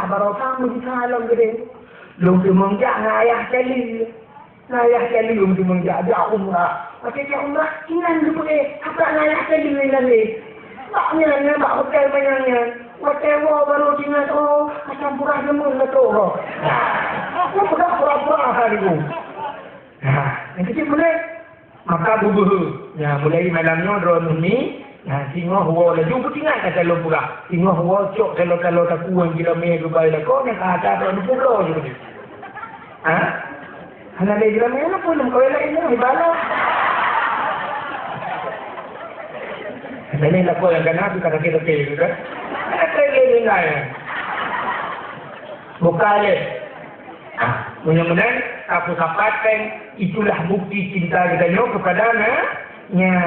baru kamu di salam gede. Lung tu mengjak ngayah kali. Ngayah kali lung tu mengjak dia umrah. Macam dia umrah ingat dulu apa ngayah kali ni. Maknya bak hotel banyaknya. Whatever baru ingat macam purah lemun lah tu. Aku pernah pura-pura hari tu. Yang kecil boleh. Maka bubuh. Ya, mulai malamnya drone ni. Tengok huwa lah. Jumpa tinggal kata lo pula. Tengok huwa cok kalau tak kuang gila meh dubai lah. Kau nak kata ada pula je. Hanya dia gila meh lah pun. Kau elak ini. Ibalah. Ini lah kau yang kena. Itu kata-kata juga. Kata-kata ni lah ya. Buka le. Mudah-mudahan aku sampaikan itulah bukti cinta kita kepada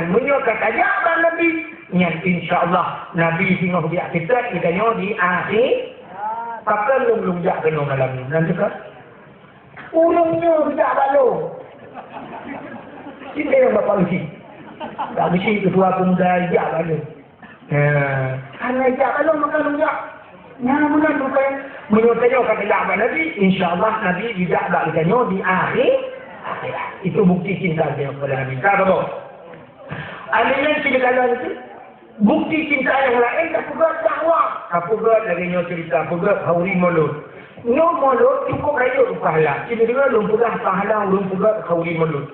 menyo kata jawaban Nabi yang insya-Allah Nabi tengok dia kita di akhir pakai lung jak kena malam ni nanti kan ulungnya tidak balo cinta yang bapak usi tak mesti ketua pemuda jak balo karena jak balo maka lung jak mudah bukan menyo kata jawaban Nabi insya-Allah Nabi tidak bak kita di akhir itu bukti cinta dia kepada Nabi kalau Alihnya cerita itu bukti cinta yang lain tak pegat dakwah. Tak pegat lagi nyo cerita, pegat hauri mulut. Nyo mulut cukup raya pahala. Ini juga belum pegat pahala, belum pegat hauri mulut.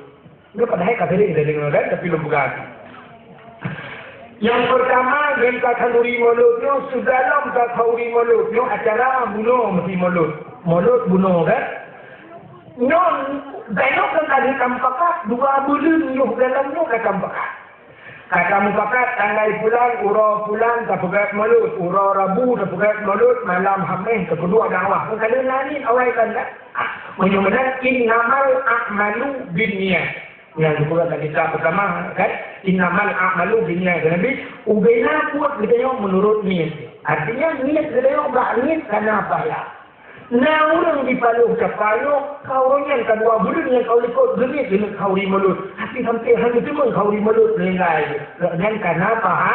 Dia padahal kata dia dengar kan, tapi belum pegat. Yang pertama, dia kata hauri mulutnya, sudah dalam kata hauri mulutnya, acara bunuh mesti mulut. Mulut bunuh kan. Nyo, banyak kan tadi kampakat, 2 bulan nyo dalamnya kata kampakat. Kata mufakat tanggal pulang, urau pulang, tak pegat mulut. Urau Rabu, tak pegat mulut. Malam Hamis, kedua dakwah. Kalau lain awal kan tak? Mudah-mudahan innamal a'malu binniyat. Yang disebut dalam kitab pertama kan? Innamal a'malu binniyat. Nabi, ubena buat kita menurut niat. Artinya niat kita buat niat kerana apa ya? Nah orang dipaluh kepaluh, kau yang kedua bulan yang kau ikut genit dengan kau di mulut. Tapi sampai hari itu pun kau di mulut nilai. Dan kenapa?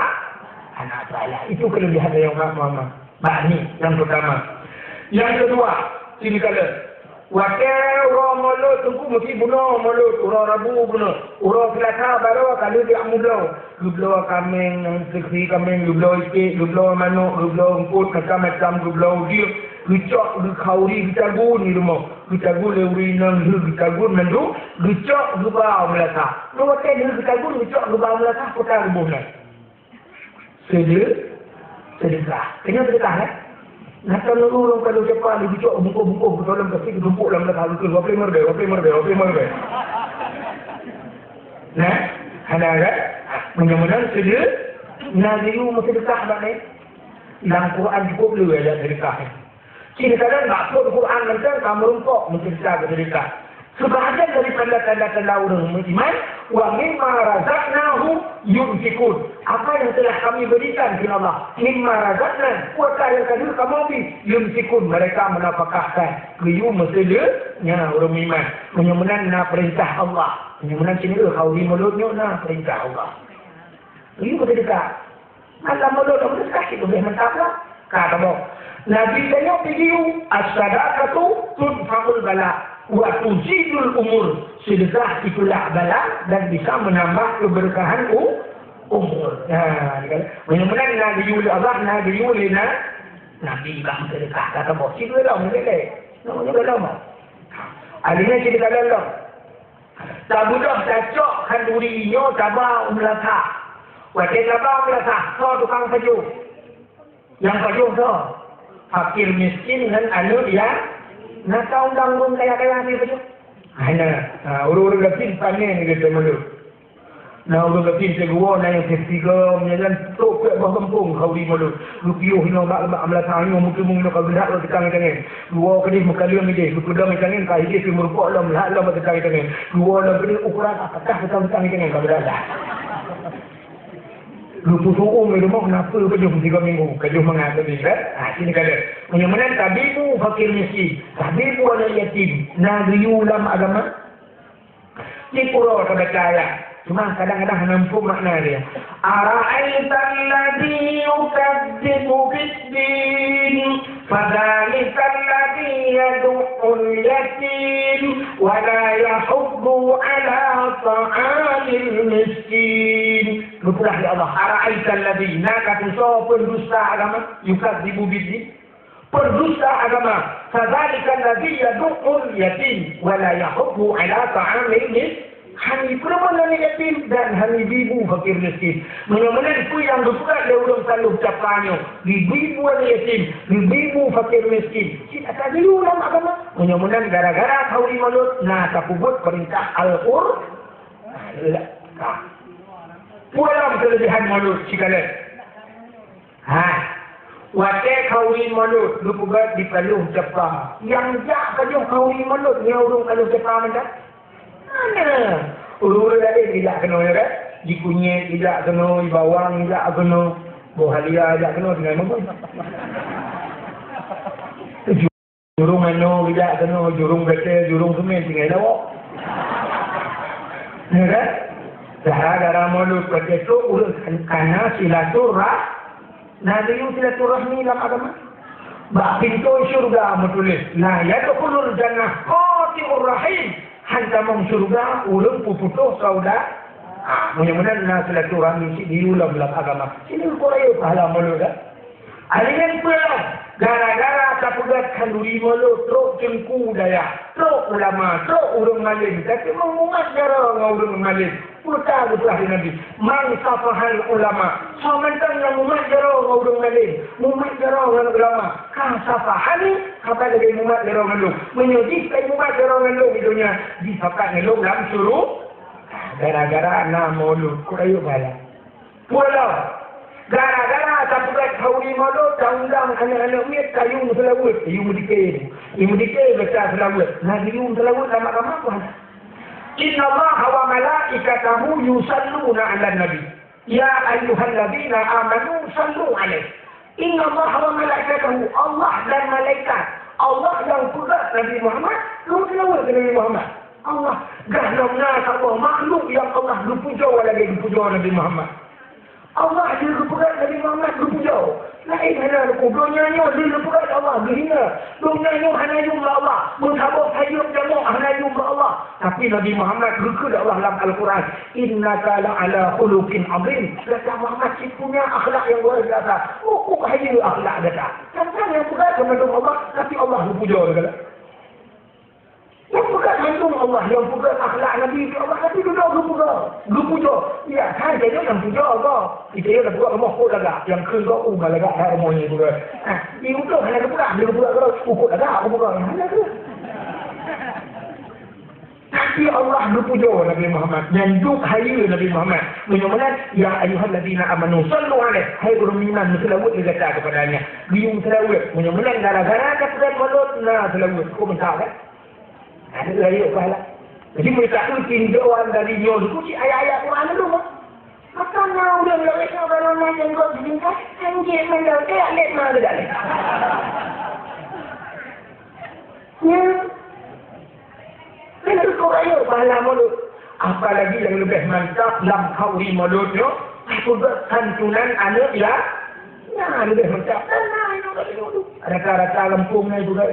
Anak saya. Itu kelebihan yang mama. Ini yang pertama. Yang kedua, sini kala. Wakil urau mulut tunggu mesti bunuh mulut. Urau Rabu bunuh. Urau Selasa baru kalau dia mublau. Lublau kambing, yang seksi kambing, lublau itik, lublau manuk, lublau engkut, macam-macam, lublau dia. Lucok lu kauri bitagu ni rumah. Bitagu le urinang lu bitagu nandu. Lucok lu bau melata. Lu wakil lu bitagu lucok lu bau melata. Kota rubuhnya. Sedekah. Tengok sedekah kan? Nak kalau orang kalau cepat lu lucok bungkuk-bungkuk. Betul dalam kasih kedumpuk dalam melata. Betul. Wapi merde. Nah. Ada kan? Mudah-mudahan sedekah. Naziru sedekah tak ni? Dalam Quran cukup lu ada sedekah ni. Kadang-kadang maksud Quran macam kamu rumpuk mencerita bercerita. Sebahagian dari tanda-tanda orang beriman, wa mimma razaqnahu yunfikun. Apa yang telah kami berikan kepada Allah, mimma razaqna, kuasa yang kami beri, yunfikun. Mereka menafkahkan. Kriu mestinya orang beriman. Menyempurnakan nak perintah Allah. Menyempurnakan sini kau di mulutnya nak perintah Allah. Kriu bercerita. Malam mulut orang kasih tu boleh mentaplah. Kata boh. Nabi tanya video as-sadaqatu tunfa'ul bala wa tuzidul umur. Sedekah itulah bala dan bisa menambah keberkahan umur. Mudah-mudahan Nabi Yuli Allah, Nabi Yuli Nabi bang sedekah. Kata bos, situ lah mereka. Namanya lama. Alihnya sedekah dalam. Tak budak cacok kandurinya tabah umlata. Wakil tabah umlata. So tukang baju. Yang baju so. Fakir miskin dan anu dia nak tahu undang kaya-kaya ni betul. Orang-orang kecil panen gitu malu. Nah orang kecil segera na yang ketiga menjalan topek bah kampung kau di malu. Rupiah hino mak amlata hino mungkin nak gedak lo tekang tangan. Dua kali mukalian ni lu pedang tangan kai dia merupok lam lah lam tekang tangan. Dua lam kali ukuran apakah tekang tangan kau berada. Lupa suruh rumah kenapa kejum 3 minggu. Kejum mengatakan ni kan. Sini kata. Menyamanan tabibu fakir miskin. Tabibu anak yatim. Nagriyu dalam agama. Ni pura tak baca ayat. Cuma kadang-kadang nampu makna dia. Ara'aital ladzi yukadzibu bid-din fadzalikal ladzi yad'ul yatim wa la yahuddu 'ala ta'amil miskin. Lupalah ya Allah. Ara'aital ladzi nak so pendusta agama yukadzibu bid-din. Pendusta agama. Fadzalikal ladzi yad'ul yatim wa la yahuddu 'ala ta'amil miskin. Hani perempuan yatim dan hani ibu fakir miskin. Menyamankan itu yang berpukat dia ulung selalu ucapannya. Ibu yatim, ibu fakir miskin. Kita tak ada ulama agama. Menyamankan gara-gara kau imanut, nah tak buat perintah Al-Qur. Pulang kelebihan malut cikalen. Wate kau imanut, berpukat di paluh Jepang. Yang jak kau kau imanut, ni ulung paluh Jepang macam. Mana? Urut tadi tidak kena ya kan? Jikunyet tidak kena, bawang tidak kena, bohalia tidak kena dengan apa? Jurung mano tidak kena, jurung betul, jurung semen tinggal lawak. Ya kan? Gara-gara mulut begitu urut karena silaturah. Nabi silaturahmi dalam agama. Bak pintu syurga menulis. La yadkhulul jannah qati'ur rahim. Hantamong surga ulung puputuh saudara. Mudah-mudahan silaturahmi diulang dalam agama. Sini korayo pahala mulut dah. Aliran pula gara-gara kapugat kanduri mulut truk jengku daya, truk ulama, truk urung malim. Tapi mengumat gara urung malim. Putar betul Nabi. Man safahal ulama. Sementara yang umat gara urung malim, umat gara ulama. Kan safahani apa lagi umat gara ngelung. Menyedihkan umat gara ngelung dunia. Disakat ngelung dalam suruh gara-gara nama mulut. Korayo bala. Pulau gara-gara tapukat hauri mulut undang anak-anak miat kayu selawut. Iu dikir besar selawut. Nabi iu selawut lama-lama apa? Inna Allah wa malaikatahu yusalluna 'alan nabi. Ya ayyuhalladzina amanu sallu 'alaihi. Inna Allah wa malaikatahu, Allah dan malaikat. Allah yang kudat Nabi Muhammad, lu selawat ke Nabi Muhammad. Allah gahlamna Allah makhluk yang Allah dipuja lagi dipuja Nabi Muhammad. Allah dia kepukat Nabi Muhammad dipuja. Lain hana kubronya dia kepukat Allah dihina. Dunia hana jumlah Allah. Menghabuk hayyub jamu hana jumlah Allah. Tapi Nabi Muhammad berkata Allah dalam Al-Quran, innaka la'ala khuluqin azim. Kata Muhammad punya akhlak yang luar biasa. Ukuk hayyub akhlak kata. Sampai yang bukan kepada Allah, tapi Allah dipuja kata. Yang bukan handung Allah, yang bukan akhlak Nabi Allah, tapi duduk berpuja. Ya, kan dia yang puja Allah. Kita yang buat rumah kau lagak, yang kau ubah lagak harmoni juga. Ibu tu hanya dia buat kalau ukut lagak, aku bukan. Hanya tu. Tapi Allah berpuja Nabi Muhammad. Yang duk hayu Nabi Muhammad. Menyamakan, ya ayyuhalladzina amanu sallu alaihi. Hai orang iman, selawat dia kata kepadanya. Biung selawat. Menyamakan gara-gara kata mulut, nah selawat. Kau mentah kan? Ada lagi pahala. Jadi mereka tu tinjauan dari nyol tu si ayat-ayat Quran tu mah. Makanya udah lewat orang macam kau singkat anjir mendapat alet mana dah. Ya. Kalau kau ayo pahala mulut. Apalagi yang lebih mantap dalam kauri mulutnya, buat santunan anak ya. Nah, lebih mantap. Nah, itu rata-rata lempungnya juga.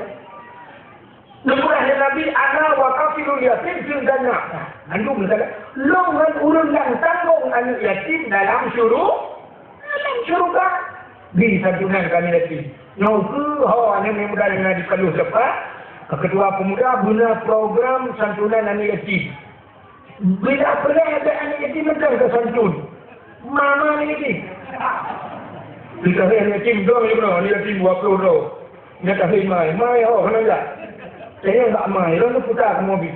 Lepas Nabi ana wa kafirul yatim fil jannah. Andung misalnya, longan urun yang tanggung anak yatim dalam syurga. Di santunan kami yatim. Nyoku anak muda yang di Paluh Lepas, ketua pemuda guna program santunan anak yatim. Bila pernah ada anak yatim macam ke santun. Mama anak yatim. Kita anak yatim dong, anak yatim 20 dong. Dia tak mai, kena tak? Saya tak main, dia putar ke mobil.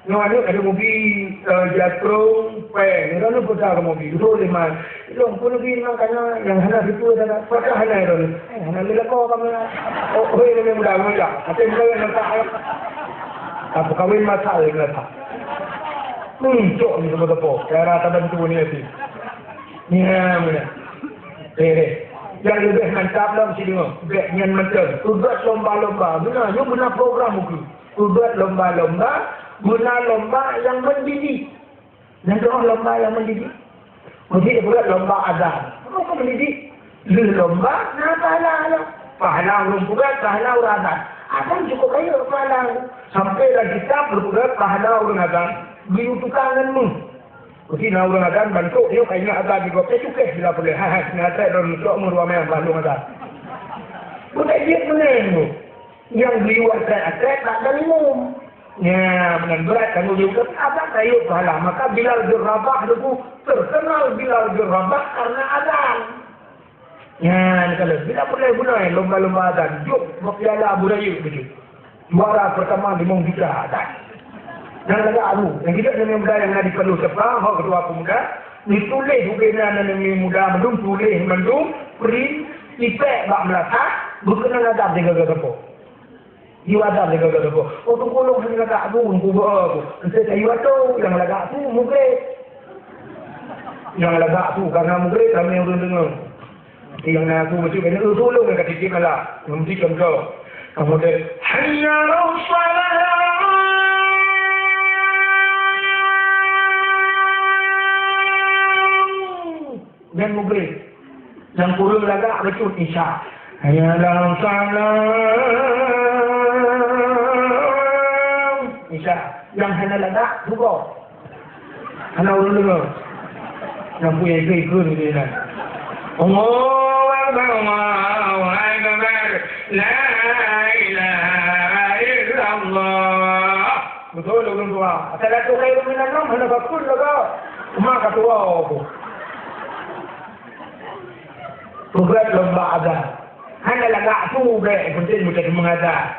Yang ada mobil jatuh, pen, dia putar ke mobil. Itu boleh main. Itu pun lebih makanya yang hana itu adalah pasal hana itu. Hana bila kau kamu, oh ini memang mudah mudah. Tapi mudah yang tak. Apa kawin masalah yang tak. Cok ni semua tu. Cara terbentuk ni sih. Ni mana? Yang lebih mantap dalam sini, yang mantap. Buat lomba-lomba, guna program mungkin. Buat lomba-lomba, guna lomba yang mendidik. Dan doa lomba yang mendidik. Mesti pula lomba azan. Apa mendidik? Lomba, nah pahala ulun pula, pahala ulun azan. Azan cukup kaya pahala. Sampailah kita berpura pahala ulun azan. Beli tukanganmu. Mesti nak ulun azan bantu dia kaya azan juga. Cukup bila boleh. Ternyata dalam untuk meruamai yang balung azan. Bukan dia menengok. Yang beli watak tak ada minum. Ya, dengan berat kan dia kata azan kayu pahala. Maka Bilal bin Rabah itu terkenal Bilal bin Rabah karena azan. Ya, kalau bila boleh guna lomba-lomba azan, jom berpiala budaya begitu. Juara pertama di Mongkita azan. Jangan agak alu. Yang kita dengan muda yang ada perlu sepah, hak ketua pemuda, ditulis bukan dengan muda mendung tulis mendung, print, tipek bak melata, berkenal azan dengan gagap. Diwadah lega gagap. Oh tu kolong hanya lagak tu, kubur. Saya tu yang lagak tu mungkin. Yang lagak tu karena mungkin kami orang dengar. Yang aku mesti kena tolong dekat titik malah. Mesti contoh. Kemudian hayya salat. Dan mungkin yang kurang lagak betul isya. Hayya salat. Isya yang hanya lagak juga. Hanya orang dengar. Yang punya ikut ni dia. Allahu Akbar, Allahu Akbar, la ilaha illallah. Betul orang tua. Salatu khairun minan naum, hana bakul laga. Mak ketua aku. Tugas lomba azan. Hanya lagak tu be penting kita mengajar.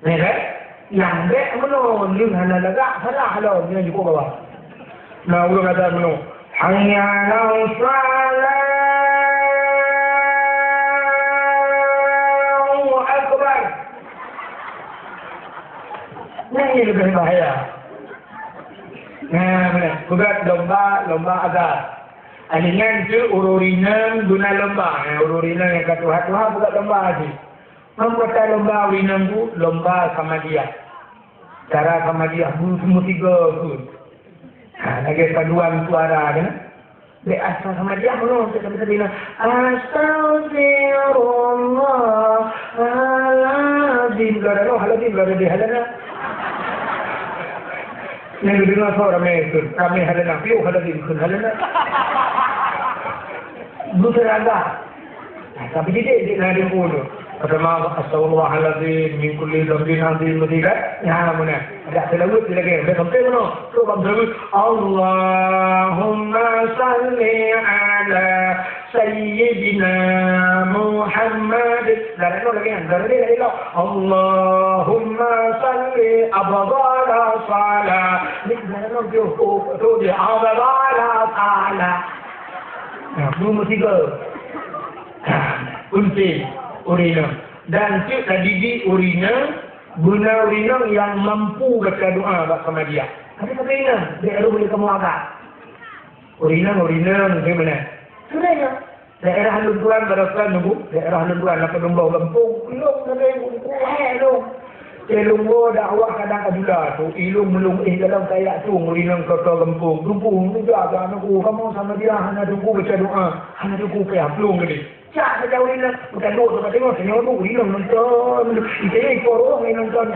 Ni kan? Yang dek meno lưng hana lagak salah halau ni juga bawah. Nah ulang ada meno. Hayya 'alal salat. Allahu akbar. Ini lebih bahaya. Nah, benar. Bukan lomba azan. Alingan tu ururinan guna lomba. Ururinan yang kata Tuhan bukan lomba lagi. Membuat lomba winang tu lomba sama dia. Cara sama dia semua tiga tu. Lagi paduan suara kan. Be asal sama dia belum kita bisa bilang astagfirullah alazim. Kalau halazim kalau dia halana. Yang dengar suara mereka kami halana piu halazim kun halana. Bukan ada. Tapi dia ada pun. Pertama, astagfirullahaladzim min kulli dzambin adzim tidak ya mana ada selawat lagi ada sampai mana tu bab selawat Allahumma salli ala sayyidina Muhammad dan itu lagi dari itu Allahumma salli abdala salat ni dalam tu dia abdala salat belum tiga kunci urina dan cik didik urina guna urina yang mampu baca doa bersama dia. Ada kata ini dia boleh kamu agak urina bagaimana? Sebenarnya daerah Lunduan berapa nunggu daerah Lunduan apa nombor Lampung belum belum Selunggo dakwah kadang kadula tu ilung melung dalam kayak tu urina kota Lampung juga ada aku kamu sama dia hanya tunggu baca doa hanya tunggu kayak belum gini. Cak sejauh ini lah. Bukan duk sampai tengok. Tengok tu. Hilang nonton. Ini korong yang nonton.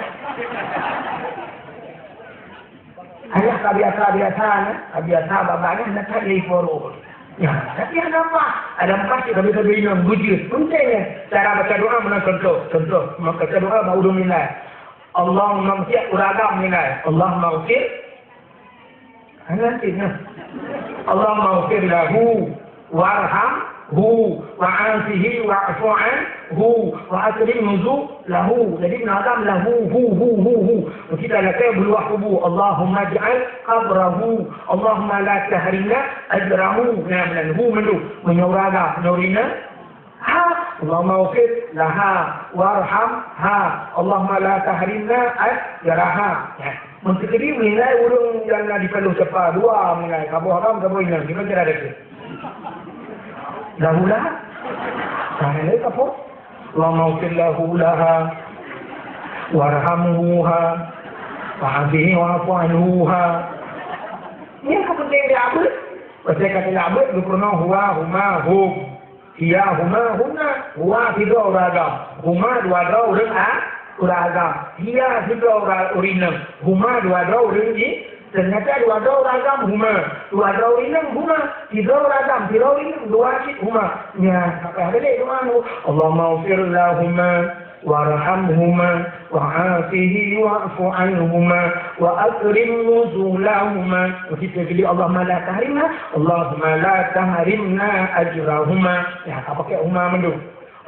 Hanya kebiasaan. Kebiasaan babaknya nak cari korong. Ya, tapi ada apa? Ada empat kami terbilang. Bujur. Pentingnya. Cara baca doa mana contoh. Baca doa baru dominan. Allahumma ma'afir. Uragam nilai. Allahumma ma'afir. Nantinya. Allahumma ma'afir lahu. Warham. Hu wa'afihi wa'afu'anhu wa'akrim lahu. Jadi Adam lahu hu. Kita lakukan beluah kubu. Allahumma ja'al qabrahu. Allahumma la tahrimna ajrahu. Nah, hu melu menyuraga nurina. Ha Allahumma wafir laha warhamha. Allahumma la tahrimna ajraha. Menteri menilai urung yang diperlu cepat dua menilai kabu haram kabu inang. Gimana cara dia? Lahulah, saya ni apa? Allahumma ufir lahulaha, warhamhuha, wa'afihi wa'afu anhuha. Ini apa penting dia abad. Pasal kata dia abad, dia pernah huwa, huma, hum. Hiya, huma, huna. Huwa, tiga orang agam. Huma, dua orang agam. Hiya, tiga orang enam. Huma, dua orang ini. Ternyata dua orang agam, huma. Dua orang enam, huma. Tiga orang agam, tiga orang enam, dua huma. Ya, apa yang ada di rumah. Allahumma ufir lahumma. وارحمهما وعافه واعف عنهما وأكرم نزولهما وكتب لي اللهم لا تحرمنا اللهم لا تحرمنا أجرهما ya tak pakai huma mendu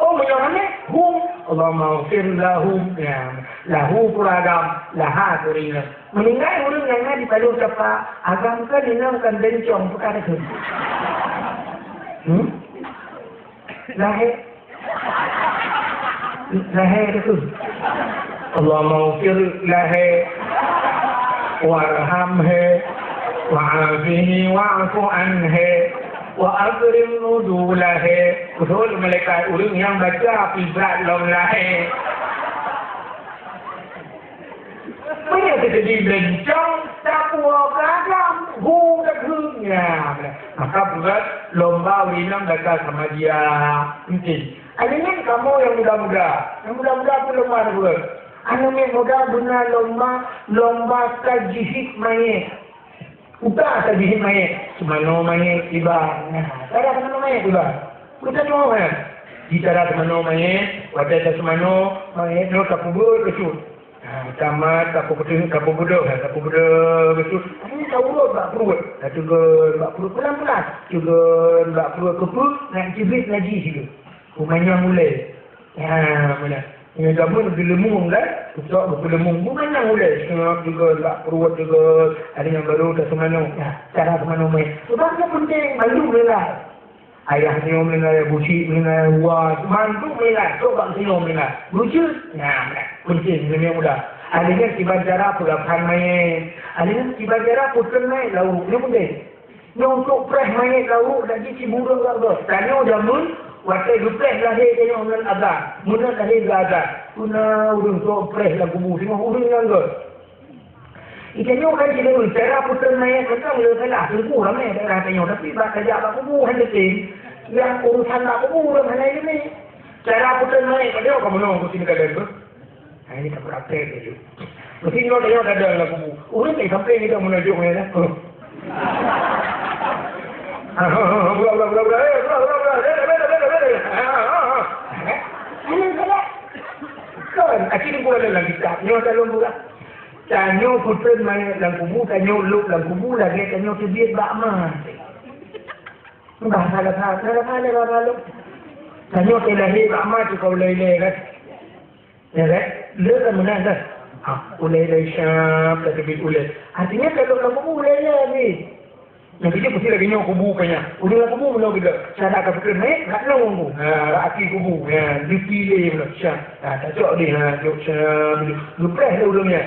oh menyorangnya hum Allahumma ufir lahum ya lahu kuragam laha kurina meninggal orang yang ada di palu siapa agam kan dinamkan bencong perkara itu lahir lahir itu Allah maghfir lahu warhamhu wa'afihi wa'fu anhu wa akrim nuzulahu betul malaikat orang yang baca ibrat dalam lahir banyak terjadi bencong takwa kagam hudahnya maka buat lomba winang baca sama dia mungkin ini kamu yang muda-muda pun lomba ada buat ini muda benar lomba tajihid mayat udah tajihid mayat semano mayat tiba cara semano mayat tiba kita cuma kan cara semano mayat wadah semano mayat no kapubur kecut tamat kapu budak betul ini tahu tak perut juga tak perut pelan-pelan juga tak perut keput nak cibit lagi situ rumahnya mulai mana ini gabung berlemung kan usah berlemung rumahnya mulai juga tak perut juga ada yang baru tak semano cara semano main sebabnya penting malu lah ayah senyum dengan busi dengan wah mantu melak coba senyum dengan lucu penting dunia muda adanya tiba cara pulapan main adanya tiba cara putar main lalu ni penting ni untuk press main lalu lagi ciburung kalau tanya udah mun waktu press lahir kaya orang agak muna lahir agak guna urung so press lagu bu semua urung yang gak ikannya kan jadi cara putar main kita boleh salah tunggu ramai daerah tanya tapi bahasa jawab aku hanya tim yang urusan aku urung hanya ini cara putar main kalau kamu nongol sini kalian tu ini tak praktek itu. Mesti ni orang yang ada lagu bu. Orang ni sampai ni dah menajuk ni lah. Kan, akhirnya buat dalam kitab. Nyo dalam buat. Tanyo putren main dalam kubu, tanyo luk dalam kubu lagi, tanyo terbiat bakma. Bahasa salah. Tanyo terlahir bakma tu kau leleh kan. Ya kan? Lepas mana dah? Ulai syab, tapi ulai. Artinya kalau kamu ulai ni, yang kita mesti lagi nyok kubu kanya. Udah kubu belum kita. Cara kau fikir naik, tak nonggu. Aki kubu, dipilih belum syab. Tak cok dia, cok syab. Lupreh dah ulangnya.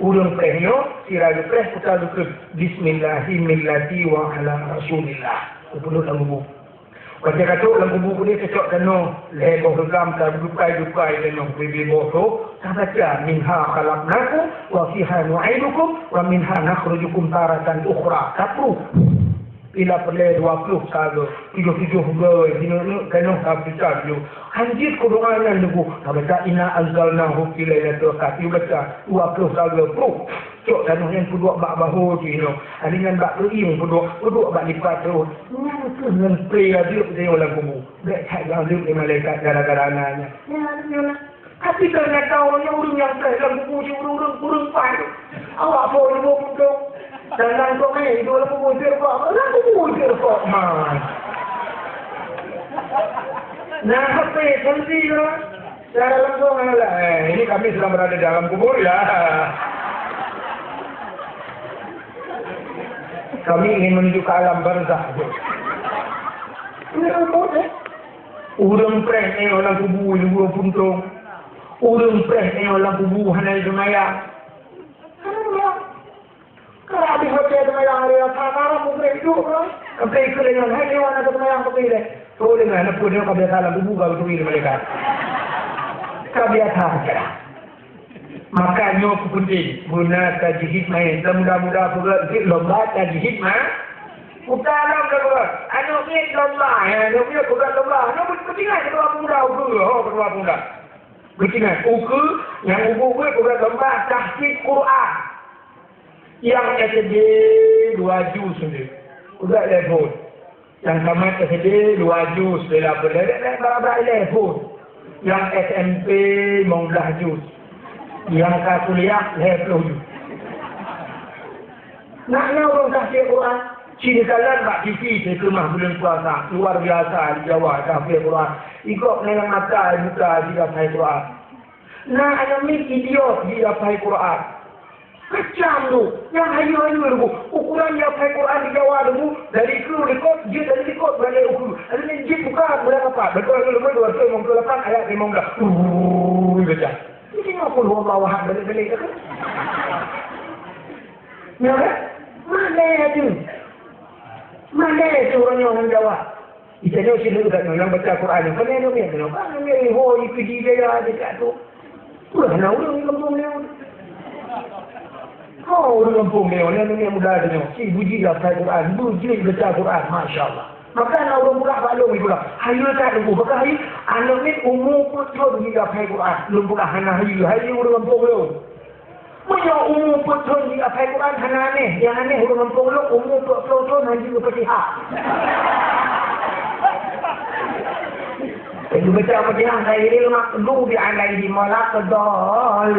Ulang prehnya, sirah lupreh putar lupreh. Bismillahirrahmanirrahim wa ala rasulillah. Perlu tak kubu. Kalau kata dalam kubu dia cocok kena leboh gegam tak dukai kena bibir bodoh tak baca minha khalaqnakum wa fiha nu'idukum wa minha nakhrujukum taratan ukhra satu bila perlu 20 kali 7 gol kena kapital tu anjir kurangan lugu tak baca inna anzalnahu fi lailatul qadr baca 20 kali pro cok dan yang kedua bak bahu tu ada yang bak keing kedua bak lipat tu dengan spray dia dia orang kubu dak cak dalam dia malaikat gara-gara anaknya tapi ternyata orang yang spray dalam kubu urung pan awak boleh buat dalam kau ni itu orang kubu dia kok nah apa nanti cara langsung ini kami sedang berada dalam kubur ya. Kami ingin menuju ke alam barzakh. Ini apa? Urang preh ni orang kubu dua puntung. Urang preh ni orang kubu hanai dumaya. Kalau habis hotel dumaya hari apa mungkin itu kan? Sampai kelengan hari mana dumaya aku pilih. So dengan apa dia kebiasaan kubu kalau tu pilih mereka. Kebiasaan. Makanya aku penting guna tajhid main. Mudah-mudahan pula lomba tajhid mah. Utalam dah pula. Anak ni lomba. Anak ni bukan lomba. Anak berketinggalan kedua muda uku. Kedua muda. Berketinggalan. Uku yang uku bukan lomba tahfidz Quran. Yang SD 2 juz sendiri. Udah level. Yang tamat SD 2 juz. Bila berapa level. Yang SMP 15 juz. Yang ke kuliah level tu. Naknya orang tahfidz Quran. Cina kalian Pak TV saya kemah bulan puasa. Luar biasa di Jawa tahfidz Quran. Ikut menelang mata muka dia tahfidz Quran. Nah, anak ni idiot dia tahfidz Quran. Kecam tu. Yang hayu-hayu tu. Ukuran dia tahfidz Quran di Jawa tu. Dari kru rekod, dia dari rekod balik ukur. Ada ni jip buka berapa apa. Betul lebih 258 ayat 15. Baca. Ini kenapa Allah wahab balik-balik ke? Ya kan? Mana tu? Mana tu orang Jawa? Isanya sini juga yang baca Quran. Mana ni? Mana ni? Oh, itu dia dekat tu. Mana orang ni kampung ni? Oh, orang kampung ni muda ni. Si buji dah baca Quran. Buji baca Quran. Masya Allah. Maka orang budak balong itu lah. Hayu tak lumpuh. Maka hayu, anak ni umur pun dia baca Quran. Lumpuh lah hana hayu. Hayu orang kampung ni. Punya umur pun dia baca Quran hana aneh. Yang aneh orang kampung ni umur pun haji berpatihah. Itu baca patihah dari maklubi alaihi malaqdallin.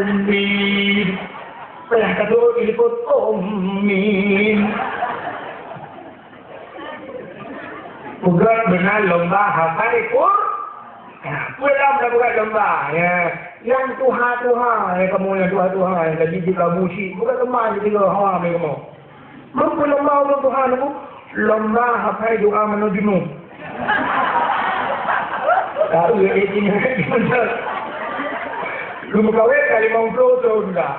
Setelah kedua ikut ummin. Bukan benar lomba hafal Quran. Pulang dah bukan lomba. Ya. Yang Tuhan, ya kamu yang Tuhan, yang tadi juga musik. Bukan lomba je juga hawa kamu. Mampu lomba orang Tuhan itu, lomba hafal doa menuju Nuh. Tahu ya ini benar. Lu kawin kali mau flow dah.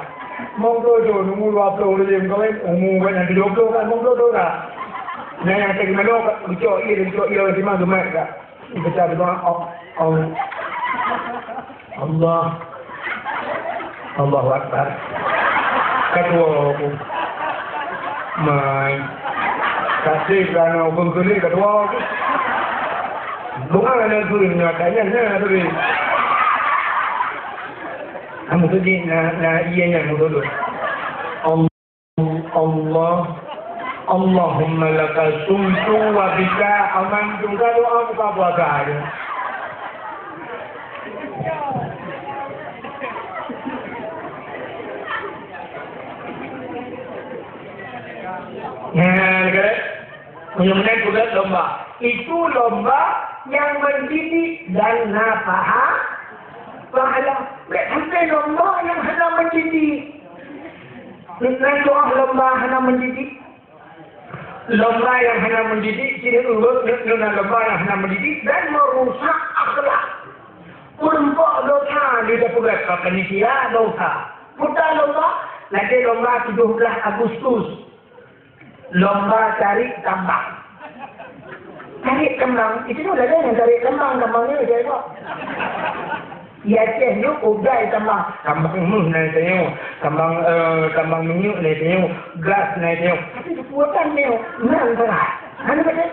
Mau flow nunggu 20 je kawin umur kan 20 kan mau flow dah. Nah, yang saya mana dicok ia di mana gemak tak? Baca doa Allahu Akbar. Kedua aku. Mai. Kasih kerana bengkeli kedua aku. Bunga ada turun kayaknya tu. Kamu tu di ianya mudah. Allahumma laka sumtu wa bika amantu. Doa buka puasa aja. Kemudian juga lomba. Itu lomba yang mendidik dan pahala. Sampai lomba yang hendak mendidik. Dengan doa lomba hendak mendidik. Lomba yang hendak mendidik, ciri urut dengan lomba yang hendak mendidik dan merusak akhlak. Pulampak dosa di dapur panitia dosa. Putar lomba, nanti lomba 17 Agustus. Lomba tarik tambang. Tarik tambang, itu dah ada yang tarik tambangnya saya kok. Ya cehnya udai tambang naik tengok, tambang minyak naik tengok, gas naik tengok. Tapi buatan tengok, nan terah. Anda kata,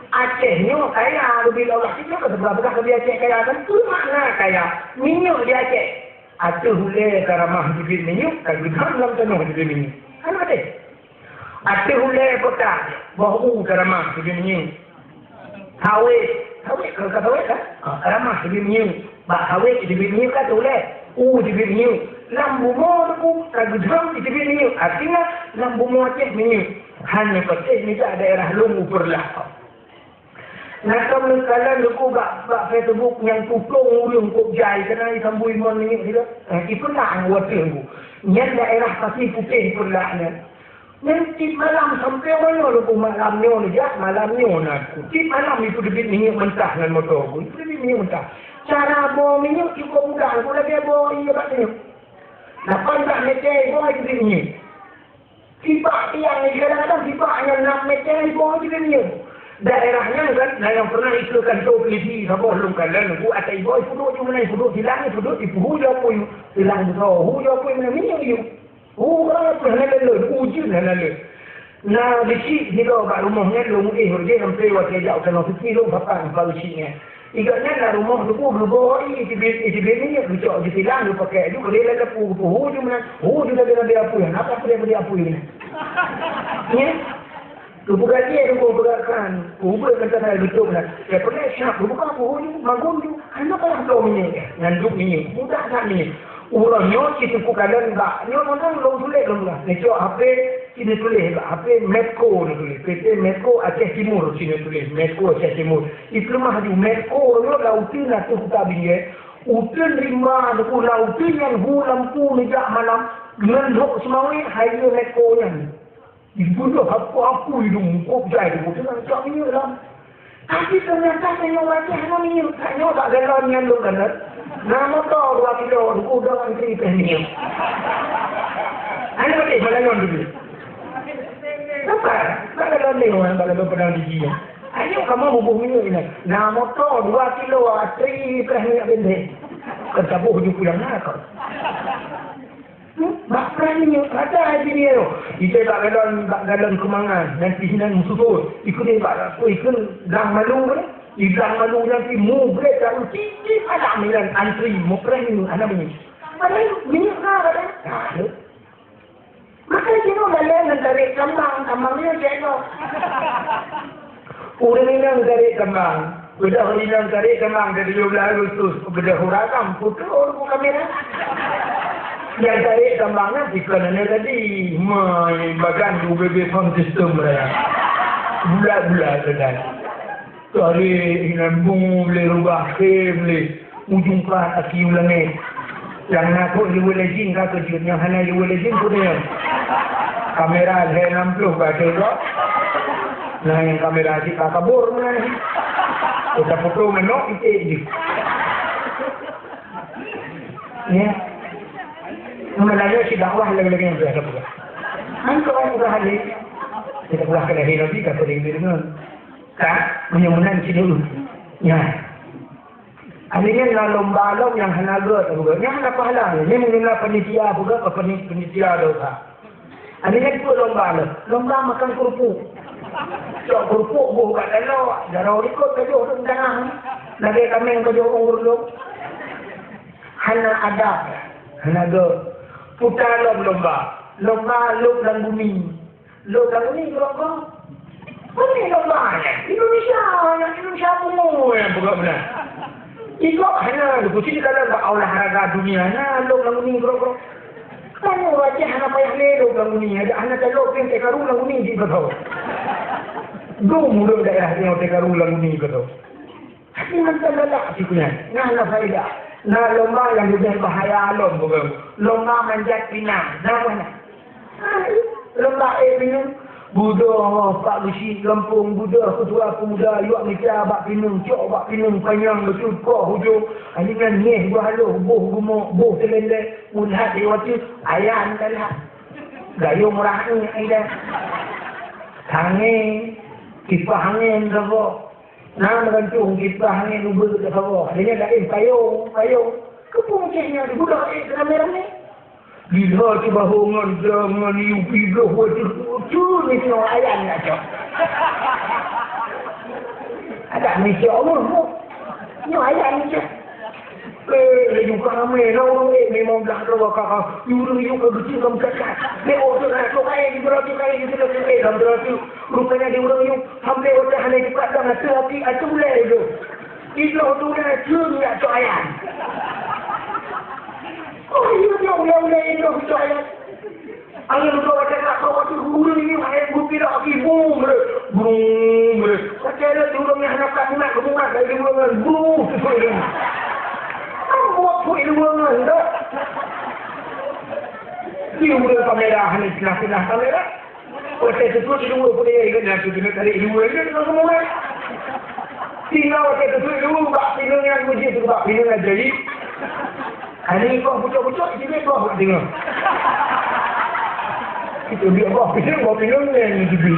Acehnya kaya, bila Allah kita ke sebelah-belah ke dia Aceh kaya kan, tu makna kaya. Minyak dia Aceh. Aceh hulai karamah bibir minyak, kalau dalam tanah bibir minyak. Anda kata, Aceh hulai kota, bahu karamah bibir minyak. Hawit kalau kata hawit kan, karamah bibir minyak. Bak hawit bibir minyak kata hulai. Bibir minyak. Lambu mo tu kalau dalam bibir minyak. Artinya lambu mo Aceh minyak. Hanya kata ini daerah Lungu Perlah. Nak kami kalian luku bak Facebook yang tuplong ulung kok jai kena isambui mon ni gitu. Itu nak buat tu. Yang daerah pasti putih pulaknya. Nanti malam sampai mana luku malam ni on jak malam ni on aku. Ti malam itu debit minyak mentah dengan motor aku. Itu debit minyak mentah. Cara bawa minyak cukup mudah. Aku lagi bawa iya bak minyak. Lapan tak meter bawa itu minyak. Tiba yang kadang-kadang tiba yang 6 meter bawa itu minyak. daerahnya kan, nah yang pernah ikutkan tu peliti, sabah belum kalah, aku atas ibu, duduk je mana, duduk silang, duduk di puhu je apa you, silang tu, hu je apa mana minyak you, orang apa nak lalu, ujun nak lalu. Nah, di sini dia kat rumahnya, dia sampai waktu jauh sana, sekilo papan kalau sini. Ikatnya lah rumah tu pun berbawa ini, itu ni, lucok di silang, dia pakai tu, dia dah puhu je mana, je dah dia apa yang, apa dia apa ini. Ya. Bukan dia yang bergerakkan. Ubah kata saya betul lah. Ya pernah syak. Bukan apa. Bangun tu. Kenapa lah tahu ni? Nganduk ni. Mudah tak ni? Orang nyo kita kukalan tak. Nyo orang long tulis long lah. Necok HP sini tulis. HP Medco ni tulis. PT Medco Aceh Timur sini tulis. Medco Aceh Timur. Itu mah di Medco nyo lautin lah tu kita bingit. Utin lima tu lautin yang lampu ni jak malam. Ngenduk semawin hanya Medco yang. Ibu tu apa-apa hidung muka berjaya tu. Dia nak cakap minyak lah. Tapi ternyata saya wajah nak minyak. Saya tak galon yang lu kan. Nama tahu 2 kilo. Udah antri ke minyak. Anda betul balayon dulu. Apa? Tak galon ni orang balayon pedang di dia. Ayo kamu bubuh minyak ini. Nama tahu 2 kilo antri ke minyak bendek. Kecabuh hujung pulang nak kau. Bakran ni ada aja dia tu. Kita tak galon kemangan nanti sini musuh. Ikut dia bak ikut dang malu ni. Idang malu nanti mu break tak cici pada milan antri mu pernah ni anak ni. Ada minyak ada. Maka kita galon dari kambang ni dia. Orang ni dari kambang. Udah hilang dari kambang dari 12 Agustus. Udah huragam putus kamera. Yang tarik kembangnya iklanannya tadi main bagan UBB Farm System lah. Bulat-bulat kan. Tarik ingin boleh rubah boleh ujung kelas aki ulangi. Yang nak Liwe Legend kata dia yang hanya Liwe Legend pun dia. Kamera saya 60 baca tu. Nah yang kamera si kabur mana ni? Kita foto menok itu je. Ya. Menanya si dakwah lagi-lagi yang berada pula. Angkau yang berada ni, kita pula kena hidup di kata dia dengan tak menyemunan si dulu. Ya. Akhirnya nak lomba yang hanaga tu juga. Yang nak pahala ni, ni mengenal penitia juga ke penitia dosa. Akhirnya itu lomba makan kerupuk. Cok kerupuk buka dalam, darah ikut kajuh tu tengah. Lagi kami yang kajuh orang urut. Hana ada, hanaga. Putar lomba luk dan bumi berapa? Mana lomba ni? Indonesia semua yang bukan benar. Ikut hanya kucing kalau olahraga dunia na luk dan bumi berapa? Mana wajah hanya payah luk dan bumi ada hanya kalau pun tekaru dan bumi di betul. Dua mula daerah yang tekaru dan bumi betul. Tapi macam mana sihnya? Nah faedah. Nah lomba yang lebih bahaya bukan lomba manjat pinang namanya lomba pinang Buddha Pak Besi Lampung Buddha Ketua Pemuda Yuak Mitra Bak Pinang Cok Bak Pinang Panjang Betul Kau Hujung ini kan nyeh Buhaluh Buh Gumuk Buh Selendek Mulhat Dewati Ayah adalah Gayung Murah ni Aida Tangan Kipah angin Rabok Nah, gantung kita hanya nubur ke bawah. Dia dah payung. Kepung ceknya di budak kamera ni. Bila cuba hongan jangan yupi dah tu ni semua ayam nak cak. Ada ni cak Allah. Ni ayam ni cak. Juga ramai orang memang dah tahu kakak. You kecil kamu cakap. Dia orang nak kaya di berapa kaya di dalam berapa. Rupanya dia orang yang sampai orang hanya dekat dengan hati itu boleh itu. Itu orang dah curi nak ayam. Oh iya boleh itu ayam. Angin tu macam kau tu guru ni ayam gupi dah aki boom. Macam tu orang yang nak kemungat dari orang boom. Buat pun ilmuwan dah. Dia boleh kamera hanya tengah kamera. Waktu itu ilmu pun dia ingat nak tunjuk tadi ilmu ini dengan semua. Tinggal waktu itu ilmu bak pilih yang muji tu bak pilih yang jadi. Hari kau pucuk ini kau buat tengok. Itu dia bak pilih yang jadi.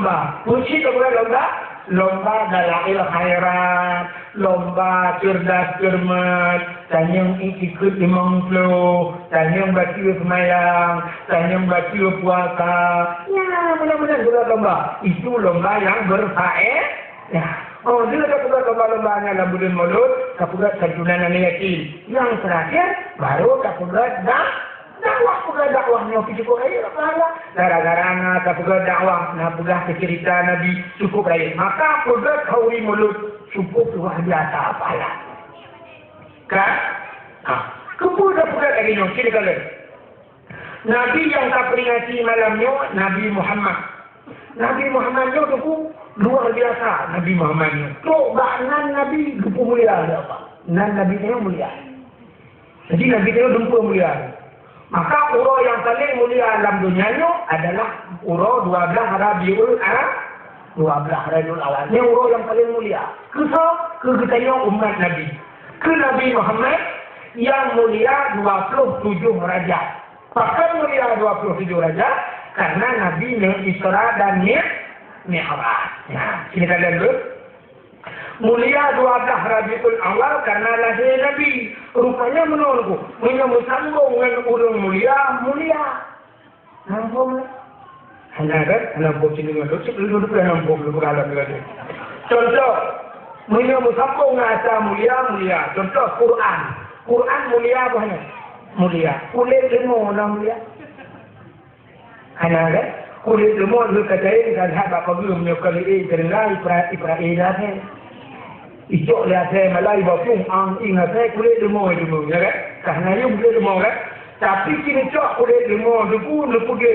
lomba. Kunci tu bukan lomba. Lomba dalail khairat, lomba cerdas cermat, tanyang ikut imam flow, tanyang baca semayang, tanyang baca puasa. Ya, benar-benar juga lomba. Itu lomba yang berfaedah. Ya. Oh, dia tak buat lomba-lombanya dalam bulan Maulud, tak buat santunan yakin. Yang terakhir, baru tak buat dakwah bukan dakwahnya cukup raya lah. Gara-gara anak tak buat dakwah, nak buat cerita Nabi cukup raya. Maka buat hauri Maulud cukup luar biasa apalah. Kan? Kemudian buat lagi ni, sini kalian. Nabi yang tak peringati malamnya, Nabi Muhammad. Nabi Muhammadnya tu luar biasa Nabi Muhammadnya. Tu nan Nabi gempa mulia apa? Nan Nabi dia mulia. Jadi Nabi dia gempa mulia. Maka urau yang paling mulia dalam dunia ni adalah urau 12 Rabiul Awal. Ini urau yang paling mulia. Ke kita umat Nabi. Ke Nabi Muhammad yang mulia 27 derajat. Bahkan mulia 27 derajat karena Nabi Isra dan Mi'raj. Nah, sini kalian dulu. Mulia 12 Rabiul Awal karena lahir Nabi. Rupanya menunggu. Menyambung dengan orang mulia. Nampak? Hanya kan? Nampak sini dengan dosa. Duduk nampak. Contoh. Menyambung dengan mulia. Contoh Quran. Quran mulia apa? Mulia. Kulit lemah orang mulia. Hanya kan? Kulit lemah itu katakan kalau haba kabulum nyokali terengah ipra dah. Icok lihat saya malai bapung ingat saya kulit lemah itu ya kan? Karena dia kulit lemah kan? Tapi kini cok kulit lemah itu pun pergi.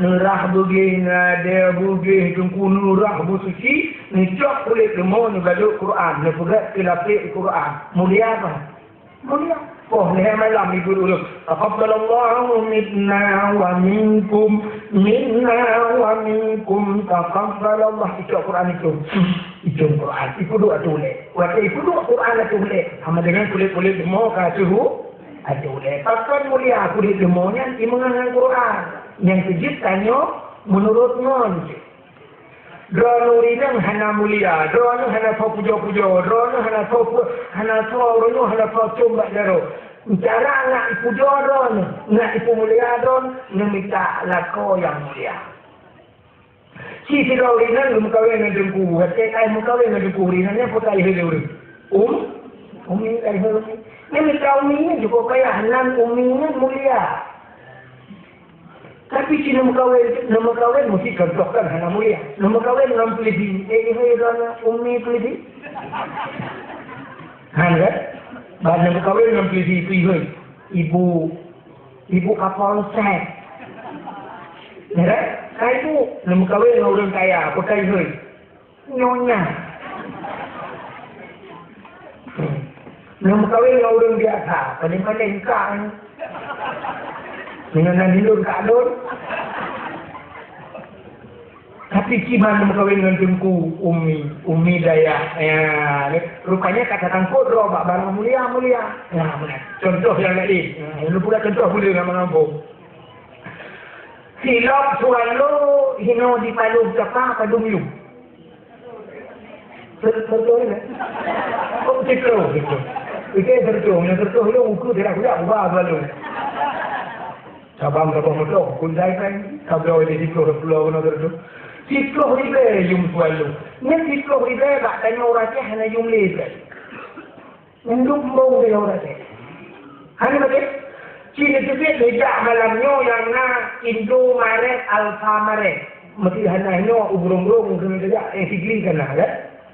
Nerah pergi, ada pergi, tunggu nurah bersuci. Ni cok kulit lemah ni baca Quran. Ni pergi kilapik Quran. Mulia apa? Mulia. Oh, ni malam ibu dulu. Taqabbalallahu minna wa minkum taqabbalallah. Itu Quran itu. Itu Quran. Itu doa tulis. Waktu itu doa Quran tulis. Sama dengan kulit-kulit lemah kasuhu tulis. Pasal mulia kulit lemahnya imangan Quran. Yang kejutanya menurut non. Drone rinang hana mulia, drone hana tau pujo-pujo, drone hana tau combak daro. Cara nak pujo drone, nak ipu mulia drone, minta lako yang mulia. Si drone rinang muka dengan dengku, kai muka dengan dengku rinangnya putai hidup. Umi kai hidup. Ni minta umi juga kaya hanan uminya mulia. Tapi si nama kawin mesti contohkan hana mulia. Nama kawin dengan pelidi. Umi pelidi. Kan? Bahan nama kawin dengan pelidi itu ibu kapal set. Ya, saya itu nama kawin dengan orang kaya. Apa kaya? Nyonya. Nama kawin dengan orang biasa. Paling-paling kan. Dengan nandilun kadun. Tapi ciman kawin dengan tengku Umi Daya. Ya, rupanya katakan kodro bak barang mulia. Ya, benar. Contoh yang lain. Lu pula contoh boleh dengan mengampung. Silap sualo hino di palu capa padum yu. Betul ya? Oh, betul. Itu betul lu ukur tidak kuda ubah balu. Sabang kapal motor, kunjai kan, kabel ini siklo pulau mana tu? Siklo ribe yung sualu. Ni siklo ribe tak tanya orang dia hanya yung lebe. Menduk mau dia orang dia. Hanya macam Cina tu beda malamnya yang na Indomaret Alfamaret. Mesti hanya ubrung kena kerja sigli kan lah.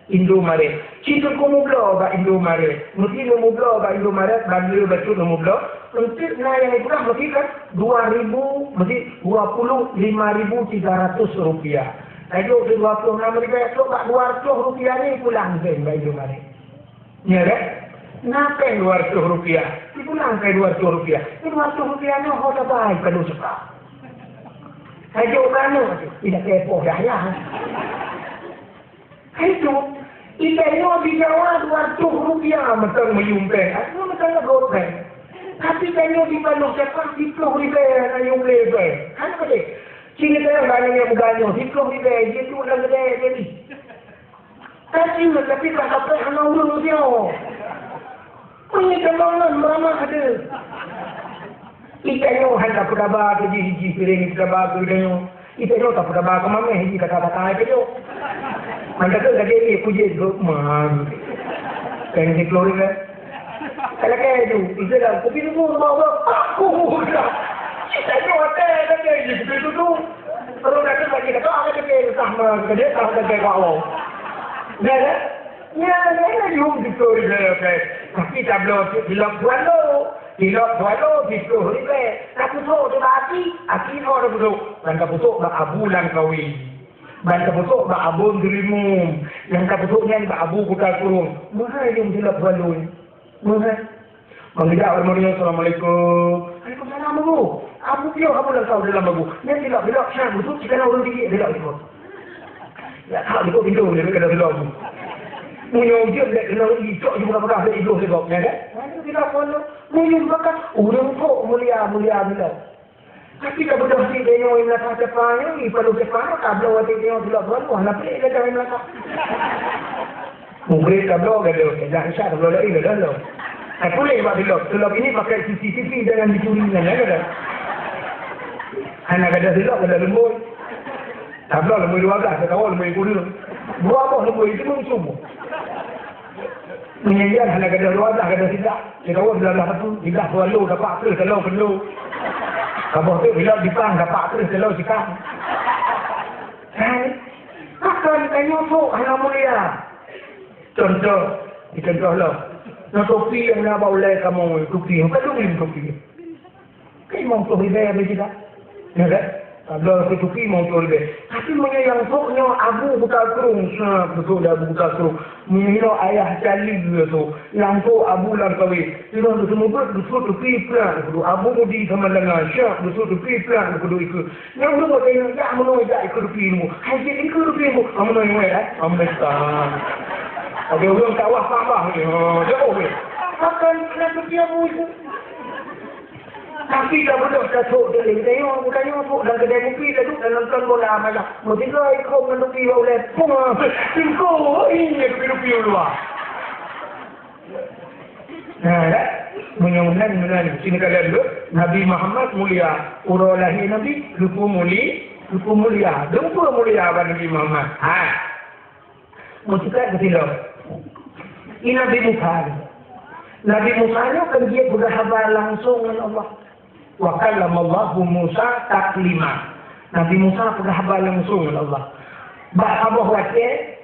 Indomaret. Cita ko mublo ba Indomaret. Mesti mublo ba Indomaret bagi betul mublo. Untuk yang itu lah mesti kan 2.000 mesti 25.300 rupiah. Jadi 26 ribu tu tak 200 rupiah ni pulang ke Indomaret. Ya kan? Kenapa 200 rupiah? Dipulang ke 200 rupiah. 200 rupiah ni hoda baik kalau suka. Saya kan tidak kepo dah ya. Itu ikannya di Jawa 200 rupiah macam menyumpeng. Aku macam gopeng. Tapi ikannya di Bandung cepat 10 ribu yang lebe. Kan apa dia? Sini saya banyak yang berganyo. Hikmah ni dia tu dalam kedai dia ni. Tapi tak dapat anak urus dia. Punya kemauan mana ada. Ikannya hanya berapa hiji piring berapa piringnya. Ikannya tak berapa kemana hiji kata-kata itu. Manda tu lagi ni puji dok man. Kan di keluarga. Kalau kayak itu dah kopi tu bawa aku dah. Ikannya ada lagi itu tu. Kalau nak lagi kata ada ke sama kerja sama kerja kau. Dah. Ya, ni di keluarga okey. Tapi tak boleh dilap bualo. Dilap bualo di keluarga. Tak putus tu lagi. Aki kau dah putus. Dan tak putus dah abulan kawin. Dan tak putus dah abun dirimu. Yang tak putusnya dah abu kuda kurung. Mahal yang dilap bualo ni. Mahal. Mengidak warahmatullahi Assalamualaikum. Waalaikumsalam Abu. Abu dia kamu dah tahu dalam Abu. Yang dilap syah betul cikana orang tinggi dilap ikut. Ya tak ikut pintu dia kena dilap Abu. Munyong dia nak kena hijau juga dah ada hidup sebab ya kan? Tidak boleh. Munyong makan urang kok mulia bila. Tapi kalau dah si dia yang nak cepatnya, perlu cepat tak boleh waktu dia tidak boleh. Wah, nak pergi dah yang nak. Mungkin tak boleh ada. Jangan syak tak boleh lagi dah. Tak boleh buat dilap ini pakai CCTV jangan dicuri kan ada. Anak ada dilap ada lembut. Tak boleh lembut dua agak, tak kawal lembut kudu. Buat apa lembut itu pun semua. Menyanyian anak ada dua agak ada tidak. Kita kawal dalam satu tidak selalu dapat terus selalu perlu. Kamu tu dilap dipang dapat terus selalu sikap. Akan tanya tu anak mulia. Contoh lah. Na topi yang nak bawa kamu topi, bukan topi. Kayak mau topi dia apa tidak? Ya kan? Kalau topi mau topi. Tapi punya yang soknya abu buka kerung, betul dah abu buka kerung. Punya ayah cali dia tu, yang tu abu lang kawi. Dia tu semua betul topi pelan, betul abu mudi sama dengan syak, betul topi pelan, betul ikut. Yang lu tanya, ya mana ya ikut topi mu? Haji ikut topi mu, kamu nak yang kamu nak. Ada orang kawah tambah ni. Jauh ni. Akan nak dia itu. Tapi dah betul satu dia tengok bukannya untuk dalam kedai kopi dah duduk dalam kan bola malah. Mesti kau ikut menuki oleh pun. Tingkau ini kopi luar. Nah, menyunan sini kalian dulu. Nabi Muhammad mulia. Urang lahir Nabi lupa mulia. Lupa mulia Nabi Muhammad. Mesti kan kesilap. Ini Nabi Musa. Nabi Musa ni kan dia berhadapan langsung dengan Allah. Wa kallamallahu Musa taklima. Nabi Musa berhadapan langsung dengan Allah. Bahawa waktu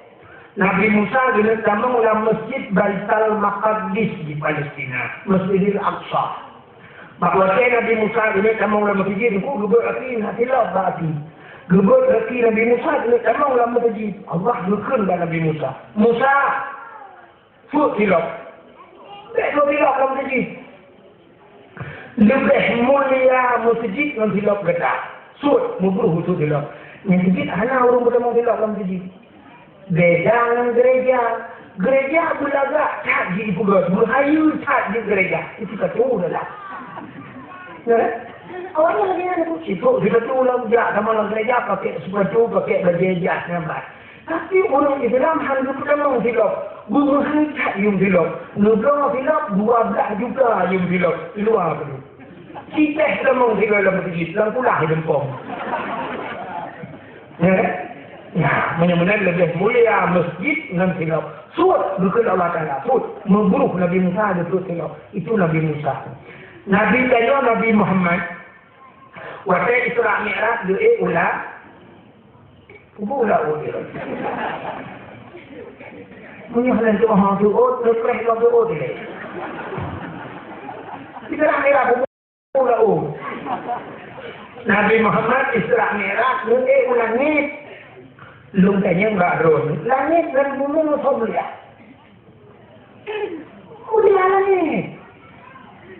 Nabi Musa bila sama dalam Masjid Baitul Maqdis di Palestina, Masjidil Aqsa. Bahawa Nabi Musa bila sama dalam masjid itu gebur api hatilah api. Gebur api Nabi Musa bila sama dalam masjid. Allah berkenan Nabi Musa. Musa Fuk tilap. Lekor tilap dalam masjid. Lebih mulia masjid dalam tilap kata. Sud, mubruh itu tilap. Masjid hanya orang bertemu tilap dalam masjid. Gereja. Gereja berlagak tak di pulau. Berhayu tak di gereja. Itu kata dah. Ya? Awalnya lagi ada tu. Itu kita tu lah. Sama dalam gereja pakai sepatu, pakai berjejas. Tapi orang Islam hanya pertama silap. Guru tak yang silap. Negara silap, 12 juga yang silap. Luar tu. Kita sama silap dalam masjid. Dalam pula hidup kong. Ya, benar-benar lebih mulia masjid dengan silap. Suat bukan Allah Ta'ala. Suat. Memburuh Nabi Musa ada suat silap. Itu Nabi Musa. Nabi Tayyah, Nabi Muhammad. Waktu Isra' Mi'raj doa ulang. Pula dia. Punya hal tu orang tu lepas lagu dia. Kita nak merah pula Nabi Muhammad Isra' Mi'raj ulang ni. Lung tanya enggak drone. Langit dan bumi mulia. Mulia langit.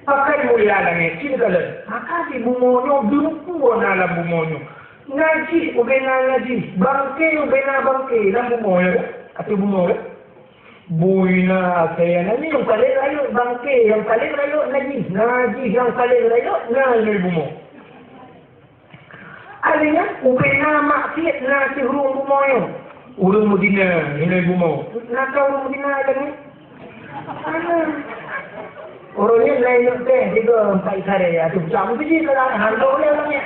Pakai mulia langit. Kita kalau maka di bumonyo dulu dalam bumonyo. Ngaji, ubena ngaji. Bangke, ubena bangke. Dalam bumonyo. Atau bumonyo. Buina saya nanti yang paling layu bangke. Yang paling layu ngaji. Ngaji yang paling layu ngaji bumonyo. Alanya, ubena maksiat nasi hurung bumoyo. Urung Medina, ini bumo. Nak tahu urung Medina ada ni? Mana? Orangnya lain yang teh, juga empat sare. Aduh, jam tu je kalau handuk dia orangnya.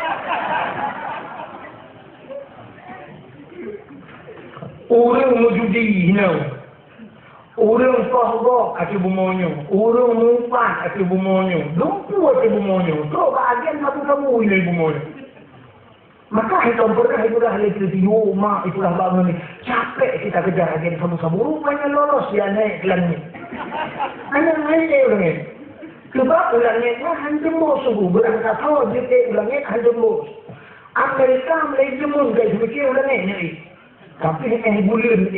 Urung mujudi, you. Urung pahbok ati bumonyo, urung mumpan ati bumonyo, lumpu ati bumonyo. Tu bahagian kamu ini bumonyo. Maka itu pernah itulah elektrik mak itulah bangun ni. Capek kita kejar agen kamu-kamu. Rupanya lolos dia naik langit. Naik langit. Sebab langit ni hanjembo subuh. Berangkat tahu dia langit hanjembo. Amerika Malaysia pun guys mikir langit ni. Tapi bulan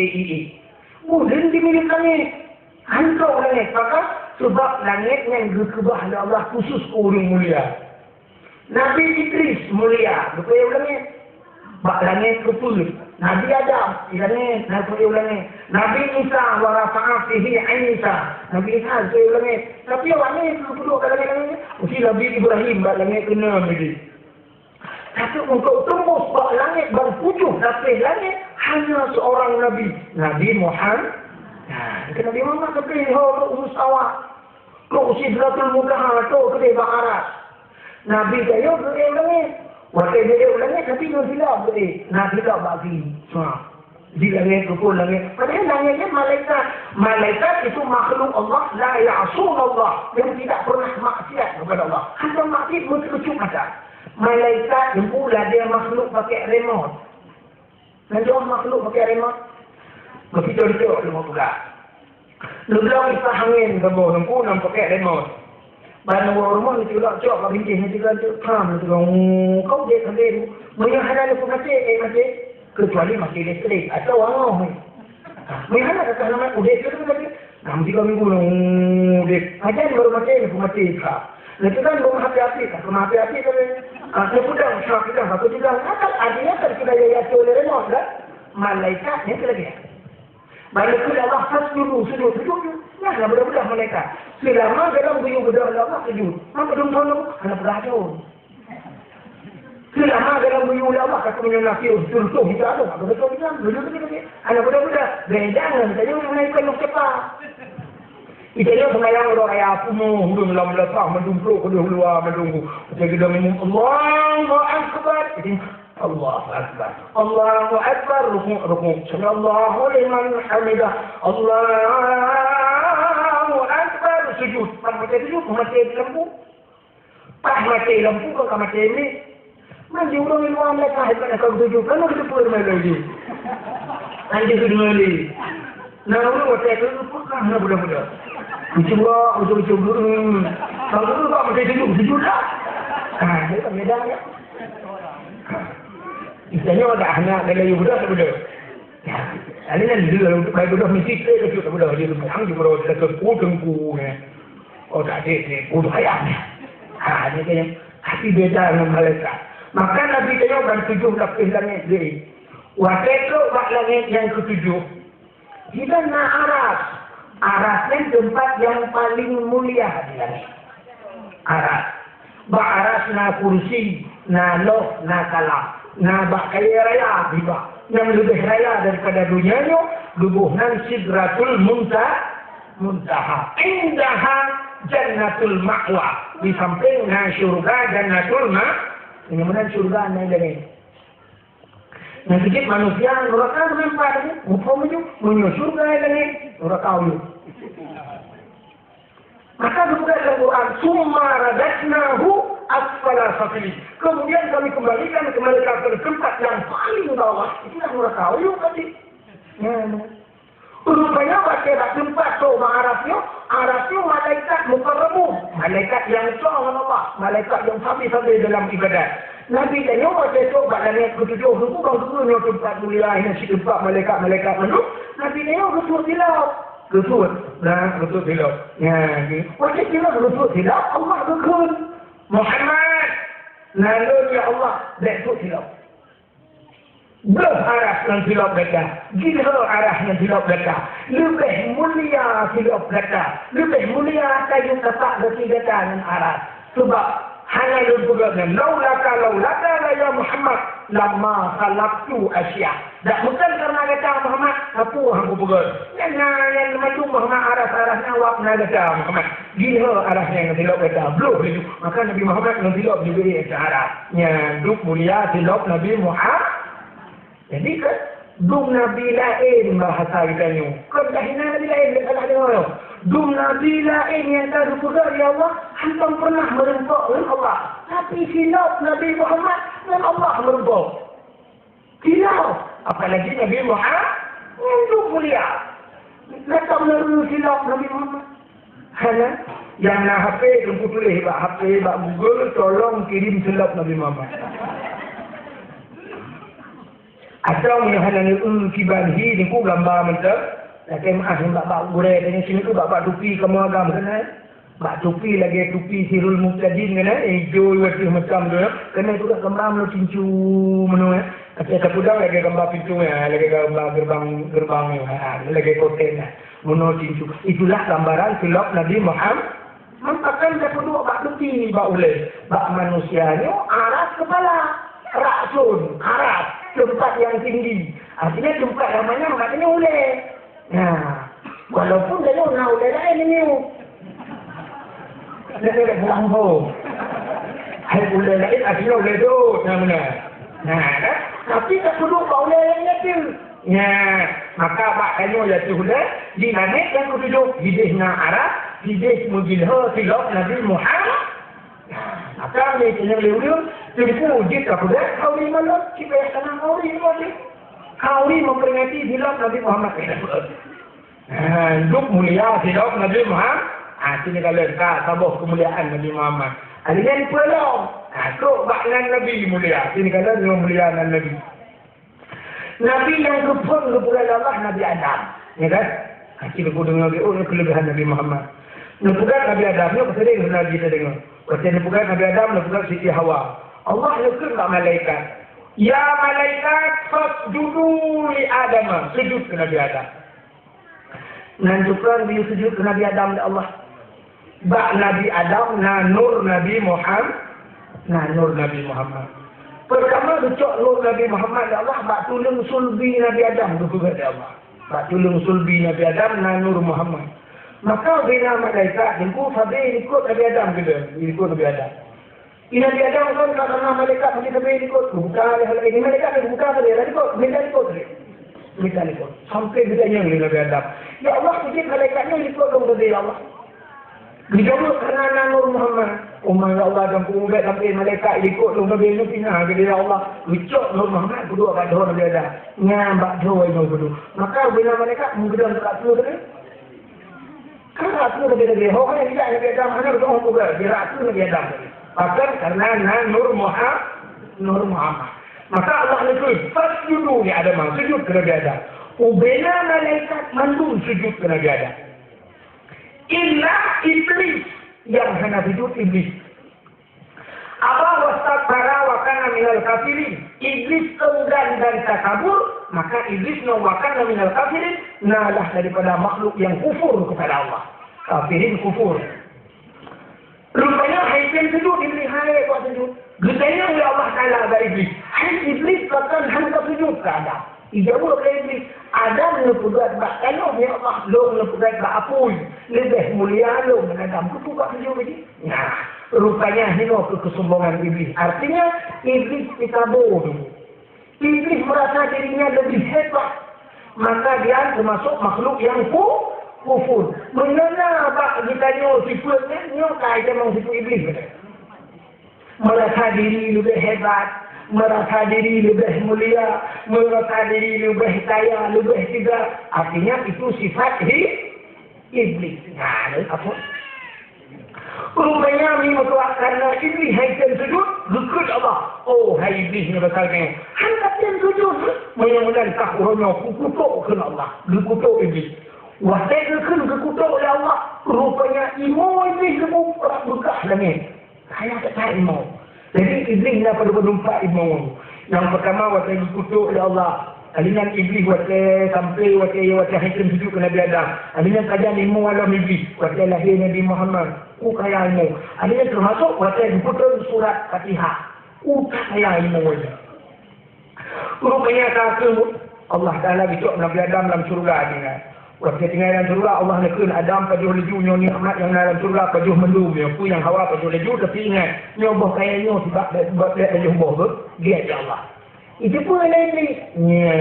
bulan dimiliki langit. Hancur langit. Maka sebab langit yang dikebah oleh Allah khusus orang mulia. Nabi Idris mulia, betul ya ulangnya? Bak langit betul. Nabi Adam, ulangnya, betul ya ulangnya? Nabi Isa, wa rafa'a fihi Isa. Nabi Isa, betul ya ulangnya? Tapi awaknya itu betul kat langit-langitnya. Mesti Nabi Ibrahim, bak langit kena ni. Tapi untuk tembus bak langit berpujuh tapi langit hanya seorang Nabi. Nabi Muhammad. Nah, Nabi Muhammad kepilih mustawa. Kau Sidratul Muntaha tu kepilih bak aras. Nabi kayo boleh ulangnya. Waktu dia ulangnya tapi dia silap boleh. Nabi tak bagi. Di langit itu pun langit. Padahal langitnya malaikat. Malaikat itu makhluk Allah. La ya'asun Allah. Yang tidak pernah maksiat kepada Allah. Hanya maksiat berkecup ada. Malaikat yang pula dia makhluk pakai remote. Nanti orang makhluk pakai remote. Begitu dia remote pula. Lebilang isahangin kamu. Nampu nam pakai remote. Barang rumah ni juga cok bagi dia juga tu pam tu kau dia sampai mana ada pun masih kecuali masih listrik atau wang mana kata nama udah tu lagi nam 3 minggu dek aja baru mati kah nanti kan rumah hati-hati kan sepedang satu juga akan artinya kan kita ya oleh remote dah malaikat ni lagi balik ke Allah sujud. Nah, budak-budak mereka. Selama dalam buyung budak Allah sujud. Maka dong tahu anak beracun. Selama dalam buyung Allah kata menyunafi surtuh kita ada. Betul kan? Betul. Anak budak-budak jangan saja menaikkan nok cepat. Itanya semayang orang ayah pumu, hudung dalam lepas mendumpluk kedua menunggu. Jadi kita minum Allahu Akbar. Allahu Akbar. Allahu Akbar. Rukuk. Sallallahu liman hamidah. Allahu Akbar. Sujud. Pak mati sujud, mati lampu. Pak mati lampu kau mati ini. Nanti orang luar mereka hebat kau sujud. Kalau kita pun lagi. Nanti sujud lagi. Nah, orang mati itu pun nak budak-budak. Ucap dulu. Kalau dulu kau mati sujud lah. Dia tak beda ya. Istilahnya ada anak dari budak. Ini kan dia baik budak mesti saya kecil budak dia yang juga ada kekudengku ni. Oh tak ada kudu ayamnya. Ini kan hati beda dengan malaikat. Maka Nabi kayo bertujuh lapis langit dia. Waktu itu langit yang ketujuh. Kita nak aras. Arasnya tempat yang paling mulia di langit. Aras. Aras na kursi, na loh, na kalam. Nah, kaya raya tiba. Yang lebih raya daripada dunianya, lubuhnan Sidratul Muntaha. Indaha Jannatul Ma'wa. Di sampingnya syurga Jannatul Ma'wa. Ini mana syurga naik dari. Yang sedikit manusia, neraka menempah ini. Mumpamanya syurga dari neraka itu. Maka juga dalam Quran, summa radaknahu asfala safili. Kemudian kami kembalikan ke malaikat ke tempat yang paling bawah. Itulah neraka uyuk tadi. Rupanya pada tempat tu arasnya malaikat mukarramun. Malaikat yang soal Allah. Malaikat yang sampai dalam ibadat. Nabi tanya pada tu langit ketujuh. Bukan tempat mulia ini si tempat malaikat itu. Nabi tanya betul silau. Lutut hilang. Wajib kita lutut hilang. Allah berkun. Muhammad. Lalu ya Allah. Lutut hilang. Berharap yang hilang mereka. Gila arah yang hilang mereka. Lebih mulia hilang mereka. Lebih mulia kayu tapak bertiga dan arah. Sebab Hanya lupa laulaka la ya Muhammad lama khalaqtu asya. Tak bukan karena kata Muhammad apa hang bukan. Yang macam Muhammad arah-arahnya wakna kata Muhammad. Gila arahnya yang silap kata belum itu. Maka Nabi Muhammad yang silap juga dia cara. Yang mulia silap Nabi Muhammad. Jadi kan dum Nabi lain bahasa kita ni. Kan dah hina Nabi lain salah dia. Dum Nabi lain yang tak berkuasa ya Allah, hantam pernah merempok dengan Allah. Tapi silap Nabi Muhammad dengan Allah merempok. Silap. Apalagi Nabi Muhammad itu mulia. Letak melalui silap Nabi Muhammad. Hanya yang nak HP, tunggu tulis HP, Google, tolong kirim silap Nabi Muhammad. Atau yang hanya kibanhi, ni ku gambar macam. Lagi maaf ni bak gureh dengan sini tu bak tupi kamu agam kena. Bak tupi lagi tupi Sirul Muqtadin kena. Hijau warna macam tu. Kena tu kat gambar menu cincu menu. Kata pudang lagi gambar pintu lagi gambar gerbang lagi koten menu cincu. Itulah gambaran silap Nabi Muhammad. Mampakan dia duduk bak tupi bak ulai. Bak manusia ni aras kepala. Raksun, aras, tempat yang tinggi. Artinya tempat yang mana maknanya ulai. Nah, walaupun dia nak ulai lain ni. Dia tak berlampau. Hai ulai lain artinya ulai tu, mana? Nah, tapi tak perlu kau ulai lain tu. Ya, maka bak kayu ya tu ulai di mana yang kudu hidihna arah, hidih mujilha silap Nabi Muhammad. Maka ni kena beliau tunggu jika kuda kau ni malam kita yang tenang kau ni mati. Kau ni memperingati silap Nabi Muhammad. Duk mulia silap Nabi Muhammad. Sini kalau tabah kemuliaan Nabi Muhammad. Adanya ni pelong. Kau baknan Nabi mulia. Sini kalau dia muliaan Nabi. Nabi yang kepulan Allah Nabi Adam. Ya kan? Kita pun dengar kelebihan Nabi Muhammad. Lepukan Nabi Adam ni pasal dia Nabi kita dengar. Pasal lepukan Nabi Adam, lepukan Siti Hawa. Allah lepukan tak malaikat. Ya malaikat fasjudu li Adam. Sujud ke Nabi Adam. Nanjukan dia sujud ke Nabi Adam oleh Allah. Bak Nabi Adam na nur Nabi Muhammad. Na nur Nabi Muhammad. Pertama dicok nur Nabi Muhammad oleh Allah. Bak tulung sulbi Nabi Adam. Lepukan oleh Allah. Bak tulung sulbi Nabi Adam na nur Muhammad. Maka bina malaikat itu Fabi ikut Nabi Adam kita, ikut Nabi Adam. Ini Nabi Adam kan karena malaikat mesti Fabi ikut, bukan hal ini malaikat bukan dia ikut, minta ikut. Sampai bedanya dengan Nabi Adam. Ya Allah sikit malaikatnya ikut dong dari Allah. Dijawab karena Nur Muhammad. Umar Allah dan kumbat sampai malaikat ikut dong dari Nabi dari Allah. Ikut Nur Muhammad kedua kat dua Nabi Adam. Nyambak dua itu kedua. Maka bina malaikat mungkin tak tahu tadi. Kan ratu Nabi orang yang tidak Nabi Adam mana betul orang juga dia ratu Nabi Adam. Bahkan karena Nur Muhammad. Maka Allah itu fasjudu li Adam, sujud ke Nabi Adam. Ubena malaikat mandum sujud ke Nabi Adam. Illa iblis yang hanya sujud iblis. Aba wastakbara wa kana minal kafirin. Iblis enggan dan takabur, maka iblis wa kana minal kafirin, nalah daripada makhluk yang kufur kepada Allah. Kafirin kufur. Rupanya haifin sujud iblis hai buat sujud. Getanya oleh Allah Taala pada iblis. Hai iblis bahkan hendak sujud ke Adam. Ijawab oleh iblis. Adam lepugat bak kalau ya Allah long lepugat bak apui. Lebih mulia long dengan Adam. Kutu bak sujud lagi. Nah, rupanya ini kesombongan iblis. Artinya iblis kita bodoh. Iblis merasa dirinya lebih hebat. Maka dia termasuk makhluk yang kufur. Mengenal bak kita nyo sifatnya nyo kaya memang sifat iblis. Merasa diri lebih hebat, merasa diri lebih mulia, merasa diri lebih kaya, lebih tiga. Artinya itu sifat iblis. Nah, apa? Rupanya ini karena iblis haitan sujud, zikr Allah. Oh, hai iblis ni batalkan. Haitan sujud. Mudah-mudahan tak orangnya kukutuk ke Allah. Kukutuk iblis. Wasai kukutuk oleh Allah. Rupanya imo iblis buka langit. Saya tak cari mau. Jadi iblis nak pada berumpat ilmu. Yang pertama waktu dikutuk oleh Allah. Alinan iblis wakil sampai wakil hitam sujud ke Nabi Adam. Alinan kajian ilmu alam iblis. Wakil lahir Nabi Muhammad. Kaya ilmu. Alinan termasuk wakil diputar surat Fatihah. Kaya ilmu wajah. Rupanya kata Allah Ta'ala bicara Nabi Adam dalam surga dengan. Wakil tinggal dalam surga Allah nekun Adam pajuh lejunya nikmat yang dalam surga pajuh mendung. Aku yang Hawa pajuh leju tapi ingat. Nyoboh kayaknya sebab dia pajuh boh. Dia je Allah. Itu pun lebih. Ya.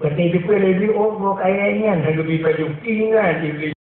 Berarti itu pun lebih. Oh, kayaknya. Lebih pajuh. Ingat iblis.